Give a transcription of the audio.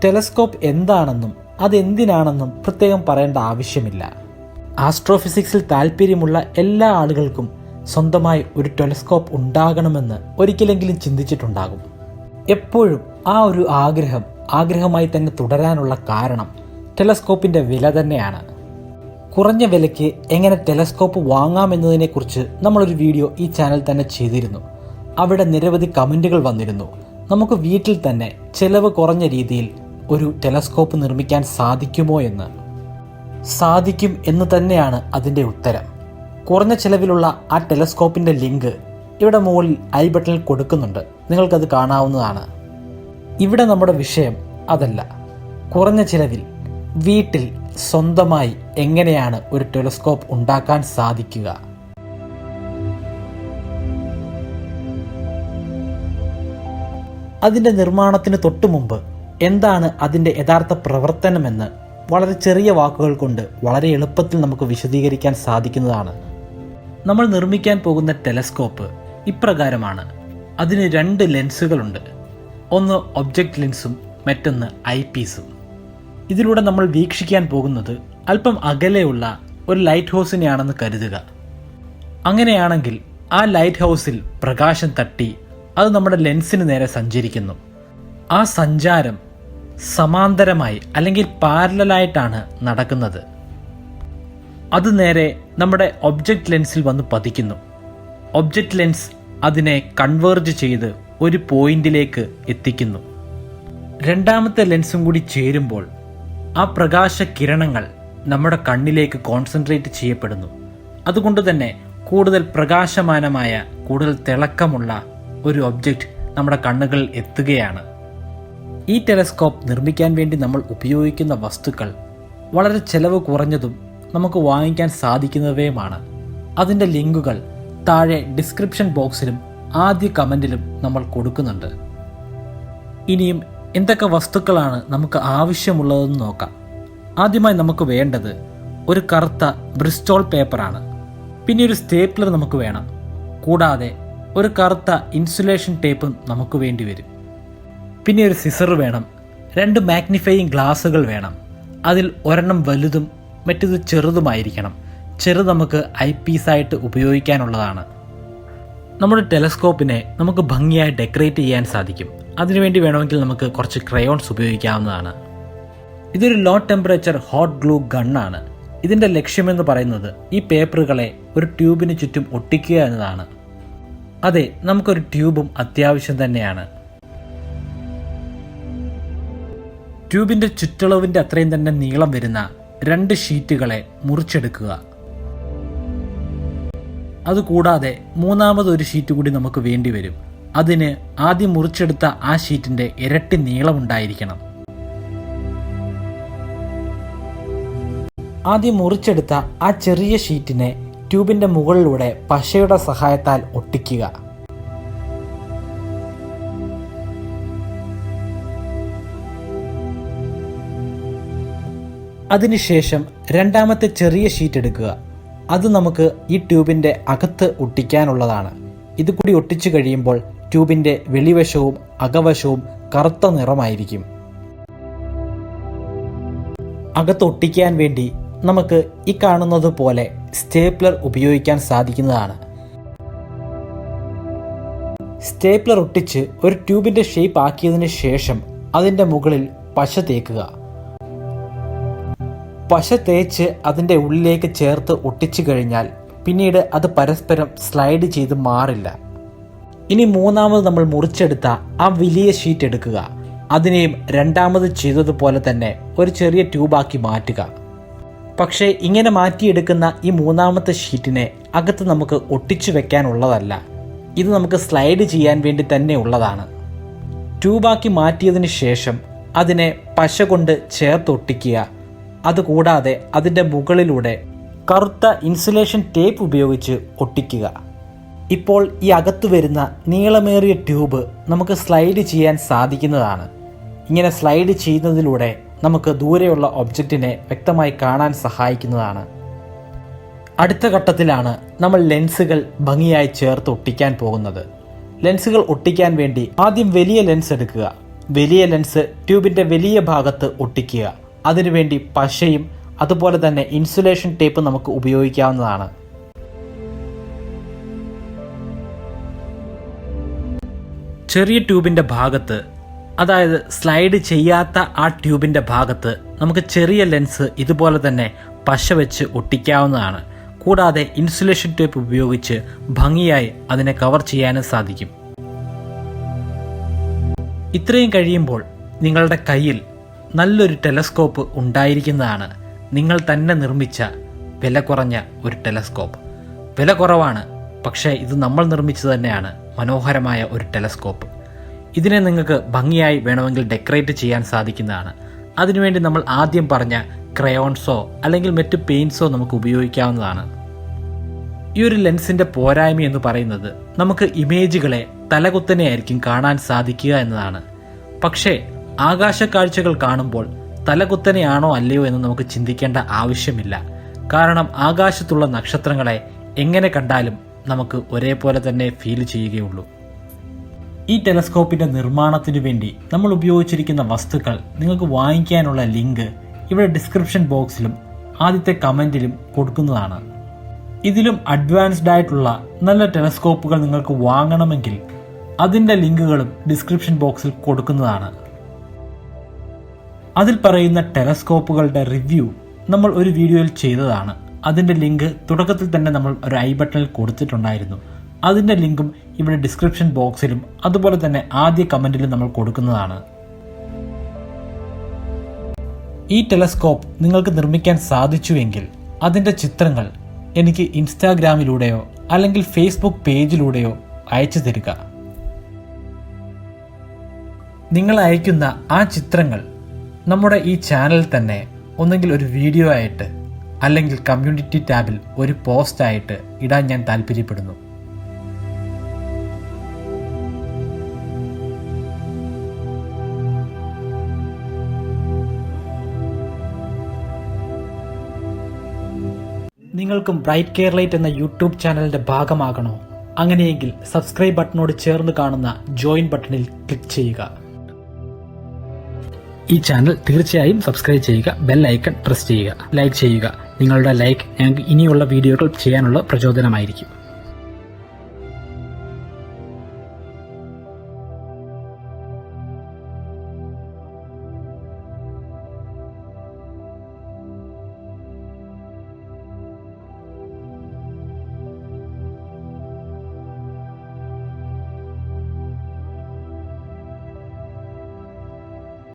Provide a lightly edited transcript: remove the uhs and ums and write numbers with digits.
Telescope എന്താണെന്നും അതെന്തിനാണെന്നും പ്രത്യേകം പറയേണ്ട ആവശ്യമില്ല. ആസ്ട്രോഫിസിക്സിൽ താല്പര്യമുള്ള എല്ലാ ആളുകൾക്കും സ്വന്തമായി ഒരു ടെലസ്കോപ്പ് ഉണ്ടാകണമെന്ന് ഒരിക്കലെങ്കിലും ചിന്തിച്ചിട്ടുണ്ടാകും. എപ്പോഴും ആ ഒരു ആഗ്രഹമായി തന്നെ തുടരാനുള്ള കാരണം ടെലസ്കോപ്പിൻ്റെ വില തന്നെയാണ്. കുറഞ്ഞ വിലയ്ക്ക് എങ്ങനെ ടെലസ്കോപ്പ് വാങ്ങാമെന്നതിനെക്കുറിച്ച് നമ്മളൊരു വീഡിയോ ഈ ചാനൽ തന്നെ ചെയ്തിരുന്നു. അവിടെ നിരവധി കമൻറ്റുകൾ വന്നിരുന്നു. നമുക്ക് വീട്ടിൽ തന്നെ ചെലവ് കുറഞ്ഞ രീതിയിൽ ഒരു ടെലസ്കോപ്പ് നിർമ്മിക്കാൻ സാധിക്കുമോ എന്ന്. സാധിക്കും എന്ന് തന്നെയാണ് അതിൻ്റെ ഉത്തരം. കുറഞ്ഞ ചിലവിലുള്ള ആ ടെലസ്കോപ്പിൻ്റെ ലിങ്ക് ഇവിടെ മുകളിൽ ഐ ബട്ടണിൽ കൊടുക്കുന്നുണ്ട്, നിങ്ങൾക്കത് കാണാവുന്നതാണ്. ഇവിടെ നമ്മുടെ വിഷയം അതല്ല. കുറഞ്ഞ ചിലവിൽ വീട്ടിൽ സ്വന്തമായി എങ്ങനെയാണ് ഒരു ടെലസ്കോപ്പ് ഉണ്ടാക്കാൻ സാധിക്കുക. അതിൻ്റെ നിർമ്മാണത്തിന് തൊട്ടു മുമ്പ് എന്താണ് അതിൻ്റെ യഥാർത്ഥ പ്രവർത്തനമെന്ന് വളരെ ചെറിയ വാക്കുകൾ കൊണ്ട് വളരെ എളുപ്പത്തിൽ നമുക്ക് വിശദീകരിക്കാൻ സാധിക്കുന്നതാണ്. നമ്മൾ നിർമ്മിക്കാൻ പോകുന്ന ടെലസ്കോപ്പ് ഇപ്രകാരമാണ്. അതിന് 2 ലെൻസുകളുണ്ട്. ഒന്ന് ഒബ്ജക്റ്റ് ലെൻസും മറ്റൊന്ന് ഐ പീസും. ഇതിലൂടെ നമ്മൾ വീക്ഷിക്കാൻ പോകുന്നത് അല്പം അകലെയുള്ള ഒരു ലൈറ്റ് ഹൗസിനെയാണെന്ന് കരുതുക. അങ്ങനെയാണെങ്കിൽ ആ ലൈറ്റ് ഹൗസിൽ പ്രകാശം തട്ടി അത് നമ്മുടെ ലെൻസിന് നേരെ സഞ്ചരിക്കുന്നു. ആ സഞ്ചാരം സമാന്തരമായി അല്ലെങ്കിൽ പാരലലായിട്ടാണ് നടക്കുന്നത്. അത് നേരെ നമ്മുടെ ഒബ്ജക്റ്റ് ലെൻസിൽ വന്ന് പതിക്കുന്നു. ഒബ്ജക്റ്റ് ലെൻസ് അതിനെ കൺവേർജ് ചെയ്ത് ഒരു പോയിന്റിലേക്ക് എത്തിക്കുന്നു. രണ്ടാമത്തെ ലെൻസും കൂടി ചേരുമ്പോൾ ആ പ്രകാശ കിരണങ്ങൾ നമ്മുടെ കണ്ണിലേക്ക് കോൺസെൻട്രേറ്റ് ചെയ്യപ്പെടുന്നു. അതുകൊണ്ട് തന്നെ കൂടുതൽ പ്രകാശമാനമായ, കൂടുതൽ തിളക്കമുള്ള ഒരു ഒബ്ജക്റ്റ് നമ്മുടെ കണ്ണുകളിൽ എത്തുകയാണ്. ഈ ടെലസ്കോപ്പ് നിർമ്മിക്കാൻ വേണ്ടി നമ്മൾ ഉപയോഗിക്കുന്ന വസ്തുക്കൾ വളരെ ചെലവ് കുറഞ്ഞതും നമുക്ക് വാങ്ങിക്കാൻ സാധിക്കുന്നവയുമാണ്. അതിൻ്റെ ലിങ്കുകൾ താഴെ ഡിസ്ക്രിപ്ഷൻ ബോക്സിലും ആദ്യ കമൻറ്റിലും നമ്മൾ കൊടുക്കുന്നുണ്ട്. ഇനിയും എന്തൊക്കെ വസ്തുക്കളാണ് നമുക്ക് ആവശ്യമുള്ളതെന്ന് നോക്കാം. ആദ്യമായി നമുക്ക് വേണ്ടത് ഒരു കറുത്ത ബ്രിസ്റ്റോൾ പേപ്പറാണ്. പിന്നെ ഒരു സ്റ്റേപ്ലർ നമുക്ക് വേണം. കൂടാതെ ഒരു കറുത്ത ഇൻസുലേഷൻ ടേപ്പും നമുക്ക് വേണ്ടി വരും. പിന്നെ ഒരു സിസർ വേണം. 2 മാഗ്നിഫയിങ് ഗ്ലാസുകൾ വേണം. അതിൽ ഒരെണ്ണം വലുതും മറ്റേത് ചെറുതുമായിരിക്കണം. ചെറുത് നമുക്ക് ഐ പീസായിട്ട് ഉപയോഗിക്കാനുള്ളതാണ്. നമ്മുടെ ടെലസ്കോപ്പിനെ നമുക്ക് ഭംഗിയായി ഡെക്കറേറ്റ് ചെയ്യാൻ സാധിക്കും. അതിനുവേണ്ടി വേണമെങ്കിൽ നമുക്ക് കുറച്ച് ക്രയോൺസ് ഉപയോഗിക്കാവുന്നതാണ്. ഇതൊരു ലോ ടെമ്പറേച്ചർ ഹോട്ട് ഗ്ലൂ ഗണ്ണാണ്. ഇതിൻ്റെ ലക്ഷ്യമെന്ന് പറയുന്നത് ഈ പേപ്പറുകളെ ഒരു ട്യൂബിന് ചുറ്റും ഒട്ടിക്കുക എന്നതാണ്. അതെ, നമുക്കൊരു ട്യൂബും അത്യാവശ്യം തന്നെയാണ്. ട്യൂബിൻ്റെ ചുറ്റളവിൻ്റെ അത്രയും തന്നെ നീളം വരുന്ന 2 ഷീറ്റുകളെ മുറിച്ചെടുക്കുക. അതുകൂടാതെ മൂന്നാമതൊരു ഷീറ്റ് കൂടി നമുക്ക് വേണ്ടി വരും. അതിന് ആദ്യം മുറിച്ചെടുത്ത ആ ഷീറ്റിൻ്റെ ഇരട്ടി നീളമുണ്ടായിരിക്കണം. ആദ്യം മുറിച്ചെടുത്ത ആ ചെറിയ ഷീറ്റിനെ ട്യൂബിൻ്റെ മുകളിലൂടെ പശയുടെ സഹായത്താൽ ഒട്ടിക്കുക. അതിനുശേഷം രണ്ടാമത്തെ ചെറിയ ഷീറ്റ് എടുക്കുക. അത് നമുക്ക് ഈ ട്യൂബിൻ്റെ അകത്ത് ഒട്ടിക്കാനുള്ളതാണ്. ഇത് കൂടി ഒട്ടിച്ചു കഴിയുമ്പോൾ ട്യൂബിൻ്റെ വെളിവശവും അകവശവും കറുത്ത നിറമായിരിക്കും. അകത്ത് ഒട്ടിക്കാൻ വേണ്ടി നമുക്ക് ഈ കാണുന്നത് പോലെ സ്റ്റേപ്ലർ ഉപയോഗിക്കാൻ സാധിക്കുന്നതാണ്. സ്റ്റേപ്ലർ ഒട്ടിച്ച് ഒരു ട്യൂബിൻ്റെ ഷേപ്പ് ആക്കിയതിന് ശേഷം അതിൻ്റെ മുകളിൽ പശ തേക്കുക. പശ തേച്ച് അതിൻ്റെ ഉള്ളിലേക്ക് ചേർത്ത് ഒട്ടിച്ചു കഴിഞ്ഞാൽ പിന്നീട് അത് പരസ്പരം സ്ലൈഡ് ചെയ്ത് മാറില്ല. ഇനി മൂന്നാമത് നമ്മൾ മുറിച്ചെടുത്ത ആ വലിയ ഷീറ്റ് എടുക്കുക. അതിനെയും രണ്ടാമത് ചെയ്തതുപോലെ തന്നെ ഒരു ചെറിയ ട്യൂബാക്കി മാറ്റുക. പക്ഷേ ഇങ്ങനെ മാറ്റിയെടുക്കുന്ന ഈ മൂന്നാമത്തെ ഷീറ്റിനെ അകത്ത് നമുക്ക് ഒട്ടിച്ചു വെക്കാനുള്ളതല്ല. ഇത് നമുക്ക് സ്ലൈഡ് ചെയ്യാൻ വേണ്ടി തന്നെ ഉള്ളതാണ്. ട്യൂബാക്കി മാറ്റിയതിന് ശേഷം അതിനെ പശ കൊണ്ട് ചേർത്തൊട്ടിക്കുക. അതുകൂടാതെ അതിൻ്റെ മുകളിലൂടെ കറുത്ത ഇൻസുലേഷൻ ടേപ്പ് ഉപയോഗിച്ച് ഒട്ടിക്കുക. ഇപ്പോൾ ഈ അകത്ത് വരുന്ന നീളമേറിയ ട്യൂബ് നമുക്ക് സ്ലൈഡ് ചെയ്യാൻ സാധിക്കുന്നതാണ്. ഇങ്ങനെ സ്ലൈഡ് ചെയ്യുന്നതിലൂടെ നമുക്ക് ദൂരെയുള്ള ഒബ്ജക്റ്റിനെ വ്യക്തമായി കാണാൻ സഹായിക്കുന്നതാണ്. അടുത്ത ഘട്ടത്തിലാണ് നമ്മൾ ലെൻസുകൾ ഭംഗിയായി ചേർത്ത് ഒട്ടിക്കാൻ പോകുന്നത്. ലെൻസുകൾ ഒട്ടിക്കാൻ വേണ്ടി ആദ്യം വലിയ ലെൻസ് എടുക്കുക. വലിയ ലെൻസ് ട്യൂബിൻ്റെ വലിയ ഭാഗത്ത് ഒട്ടിക്കുക. അതിനുവേണ്ടി പശയും അതുപോലെ തന്നെ ഇൻസുലേഷൻ ടേപ്പ് നമുക്ക് ഉപയോഗിക്കാവുന്നതാണ്. ചെറിയ ട്യൂബിൻ്റെ ഭാഗത്ത്, അതായത് സ്ലൈഡ് ചെയ്യാത്ത ആ ട്യൂബിൻ്റെ ഭാഗത്ത് നമുക്ക് ചെറിയ ലെൻസ് ഇതുപോലെ തന്നെ പശ വെച്ച് ഒട്ടിക്കാവുന്നതാണ്. കൂടാതെ ഇൻസുലേഷൻ ടേപ്പ് ഉപയോഗിച്ച് ഭംഗിയായി അതിനെ കവർ ചെയ്യാനും സാധിക്കും. ഇത്രയും കഴിയുമ്പോൾ നിങ്ങളുടെ കയ്യിൽ നല്ലൊരു ടെലസ്കോപ്പ് ഉണ്ടായിരിക്കുന്നതാണ്. നിങ്ങൾ തന്നെ നിർമ്മിച്ച വില കുറഞ്ഞ ഒരു ടെലസ്കോപ്പ്. വില കുറവാണ്, പക്ഷേ ഇത് നമ്മൾ നിർമ്മിച്ചത് തന്നെയാണ്. മനോഹരമായ ഒരു ടെലസ്കോപ്പ്. ഇതിനെ നിങ്ങൾക്ക് ഭംഗിയായി വേണമെങ്കിൽ ഡെക്കറേറ്റ് ചെയ്യാൻ സാധിക്കുന്നതാണ്. അതിനുവേണ്ടി നമ്മൾ ആദ്യം പറഞ്ഞ ക്രയോൺസോ അല്ലെങ്കിൽ മറ്റ് പെയിൻറ്റ്സോ നമുക്ക് ഉപയോഗിക്കാവുന്നതാണ്. ഈ ഒരു ലെൻസിൻ്റെ പോരായ്മ എന്ന് പറയുന്നത് നമുക്ക് ഇമേജുകളെ തലകുത്തനെയായിരിക്കും കാണാൻ സാധിക്കുക എന്നതാണ്. പക്ഷേ ആകാശക്കാഴ്ചകൾ കാണുമ്പോൾ തലകുത്തനെയാണോ അല്ലയോ എന്ന് നമുക്ക് ചിന്തിക്കേണ്ട ആവശ്യമില്ല. കാരണം ആകാശത്തുള്ള നക്ഷത്രങ്ങളെ എങ്ങനെ കണ്ടാലും നമുക്ക് ഒരേപോലെ തന്നെ ഫീൽ ചെയ്യുകയുള്ളൂ. ഈ ടെലസ്കോപ്പിൻ്റെ നിർമ്മാണത്തിനു വേണ്ടി നമ്മൾ ഉപയോഗിച്ചിരിക്കുന്ന വസ്തുക്കൾ നിങ്ങൾക്ക് വാങ്ങിക്കാനുള്ള ലിങ്ക് ഇവിടെ ഡിസ്ക്രിപ്ഷൻ ബോക്സിലും ആദ്യത്തെ കമൻറ്റിലും കൊടുക്കുന്നതാണ്. ഇതിലും അഡ്വാൻസ്ഡ് ആയിട്ടുള്ള നല്ല ടെലസ്കോപ്പുകൾ നിങ്ങൾക്ക് വാങ്ങണമെങ്കിൽ അതിൻ്റെ ലിങ്കുകളും ഡിസ്ക്രിപ്ഷൻ ബോക്സിൽ കൊടുക്കുന്നതാണ്. അതിൽ പറയുന്ന ടെലസ്കോപ്പുകളുടെ റിവ്യൂ നമ്മൾ ഒരു വീഡിയോയിൽ ചെയ്തതാണ്. അതിൻ്റെ ലിങ്ക് തുടക്കത്തിൽ തന്നെ നമ്മൾ ഒരു ഐ ബട്ടണിൽ കൊടുത്തിട്ടുണ്ടായിരുന്നു. അതിൻ്റെ ലിങ്കും ഇവിടെ ഡിസ്ക്രിപ്ഷൻ ബോക്സിലും അതുപോലെ തന്നെ ആദ്യ കമൻറ്റിലും നമ്മൾ കൊടുക്കുന്നതാണ്. ഈ ടെലസ്കോപ്പ് നിങ്ങൾക്ക് നിർമ്മിക്കാൻ സാധിച്ചുവെങ്കിൽ അതിൻ്റെ ചിത്രങ്ങൾ എനിക്ക് ഇൻസ്റ്റാഗ്രാമിലൂടെയോ അല്ലെങ്കിൽ ഫേസ്ബുക്ക് പേജിലൂടെയോ അയച്ചു തരിക. നിങ്ങൾ അയക്കുന്ന ആ ചിത്രങ്ങൾ നമ്മുടെ ഈ ചാനൽ തന്നെ ഒന്നെങ്കിൽ ഒരു വീഡിയോ ആയിട്ട് അല്ലെങ്കിൽ കമ്മ്യൂണിറ്റി ടാബിൽ ഒരു പോസ്റ്റായിട്ട് ഇടാൻ ഞാൻ താല്പര്യപ്പെടുന്നു. നിങ്ങൾക്കും ബ്രൈറ്റ് കേരളൈറ്റ് എന്ന യൂട്യൂബ് ചാനലിൻ്റെ ഭാഗമാകണോ? അങ്ങനെയെങ്കിൽ സബ്സ്ക്രൈബ് ബട്ടണോട് ചേർന്ന് കാണുന്ന ജോയിൻ ബട്ടണിൽ ക്ലിക്ക് ചെയ്യുക. ഈ ചാനൽ തീർച്ചയായും സബ്സ്ക്രൈബ് ചെയ്യുക, ബെൽ ഐക്കൺ പ്രസ് ചെയ്യുക, ലൈക്ക് ചെയ്യുക. നിങ്ങളുടെ ലൈക്ക് ഞങ്ങൾക്ക് ഇനിയുള്ള വീഡിയോകൾ ചെയ്യാനുള്ള പ്രചോദനമായിരിക്കും.